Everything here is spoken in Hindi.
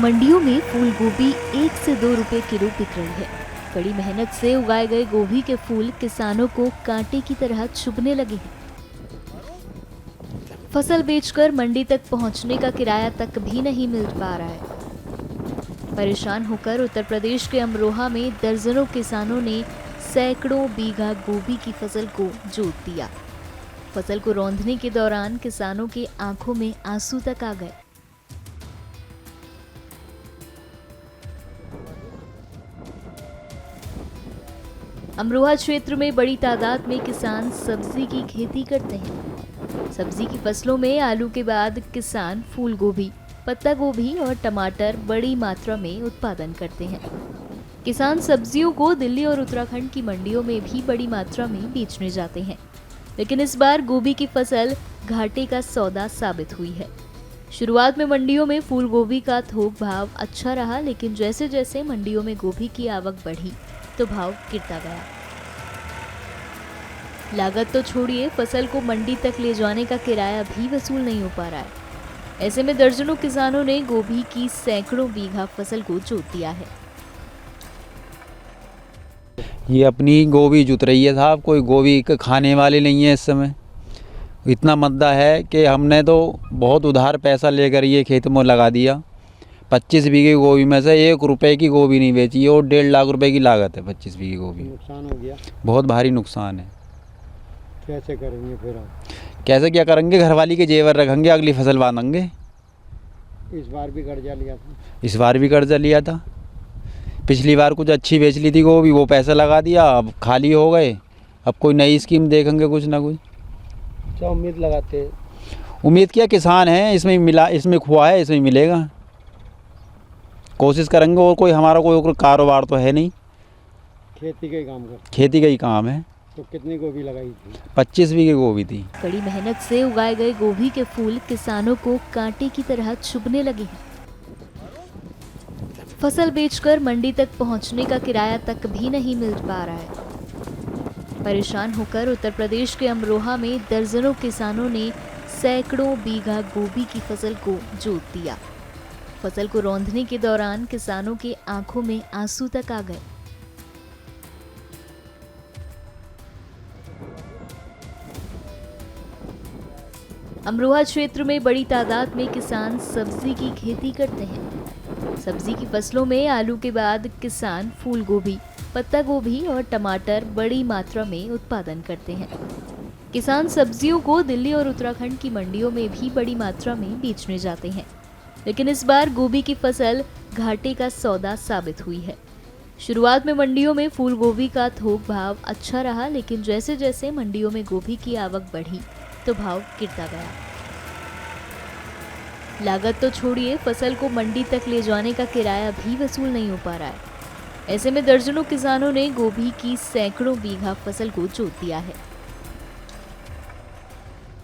मंडियों में फूल गोभी 1 से 2 रुपए किलो बिक रही है। कड़ी मेहनत से उगाए गए गोभी के फूल किसानों को कांटे की तरह चुभने लगे हैं। फसल बेचकर मंडी तक पहुंचने का किराया तक भी नहीं मिल पा रहा है। परेशान होकर उत्तर प्रदेश के अमरोहा में दर्जनों किसानों ने सैकड़ों बीघा गोभी की फसल को जोत दिया। फसल को रौंदने के दौरान किसानों की आंखों में आंसू तक आ गए। अमरोहा क्षेत्र में बड़ी तादाद में किसान सब्जी की खेती करते हैं। सब्जी की फसलों में आलू के बाद किसान फूल गोभी, पत्ता गोभी और टमाटर बड़ी मात्रा में उत्पादन करते हैं। किसान सब्जियों को दिल्ली और उत्तराखंड की मंडियों में भी बड़ी मात्रा में बेचने जाते हैं, लेकिन इस बार गोभी की फसल घाटे का सौदा साबित हुई है। शुरुआत में मंडियों में फूल गोभी का थोक भाव अच्छा रहा, लेकिन जैसे जैसे मंडियों में गोभी की आवक बढ़ी तो भाव गिरता गया। लागत तो छोड़िए, फसल को मंडी तक ले जाने का किराया भी वसूल नहीं हो पा रहा है। ऐसे में दर्जनों किसानों ने गोभी की सैकड़ों बीघा फसल को जोत दिया है। ये अपनी गोभी जुत रही है साहब, कोई गोभी खाने वाले नहीं है इस समय। इतना मद्दा है कि हमने तो बहुत उधार पैसा लेकर ये खेत में लगा दिया। 25 बीघे गोभी में से 1 रुपए की गोभी नहीं बेची और 1.5 लाख रुपए की लागत है 25 बीघे गोभी। नुकसान हो गया, बहुत भारी नुकसान है। कैसे करेंगे फिर आप? कैसे क्या करेंगे, घरवाली के जेवर रखेंगे, अगली फसल बांधेंगे। इस बार भी कर्जा लिया था? इस बार भी कर्जा लिया था। पिछली बार कुछ अच्छी बेच ली थी गोभी, वो पैसा लगा दिया, अब खाली हो गए। अब कोई नई स्कीम देखेंगे कुछ ना कुछ। क्या उम्मीद लगाते हैं? उम्मीद किया किसान है, इसमें मिला, इसमें खुआ है, इसमें मिलेगा। कोशिश करेंगे, और कोई हमारा कोई कारोबार तो है नहीं। खेती का ही काम कर? खेती का ही काम है। तो कितनी गोभी लगाई थी? 25 बीघे गोभी थी। कड़ी मेहनत से उगाए गए गोभी के फूल किसानों को कांटे की तरह चुभने लगे हैं। फसल बेचकर मंडी तक पहुंचने का किराया तक भी नहीं मिल पा रहा है। परेशान होकर उत्तर प्रदेश के अमरोहा में दर्जनों किसानों ने सैकड़ों बीघा गोभी की फसल को जोत दिया। फसल को रौंदने के दौरान किसानों की आंखों में आंसू तक आ गए। अमरोहा क्षेत्र में बड़ी तादाद में किसान सब्जी की खेती करते हैं। सब्जी की फसलों में आलू के बाद किसान फूल गोभी, पत्ता गोभी और टमाटर बड़ी मात्रा में उत्पादन करते हैं। किसान सब्जियों को दिल्ली और उत्तराखंड की मंडियों में भी बड़ी मात्रा में बेचने जाते हैं, लेकिन इस बार गोभी की फसल घाटे का सौदा साबित हुई है। शुरुआत में मंडियों में फूल गोभी का थोक भाव अच्छा रहा, लेकिन जैसे जैसे मंडियों में गोभी की आवक बढ़ी तो भाव गिरता गया। लागत तो छोड़िए, फसल को मंडी तक ले जाने का किराया भी वसूल नहीं हो पा रहा है। ऐसे में दर्जनों किसानों ने गोभी की सैकड़ों बीघा फसल को जोत दिया है।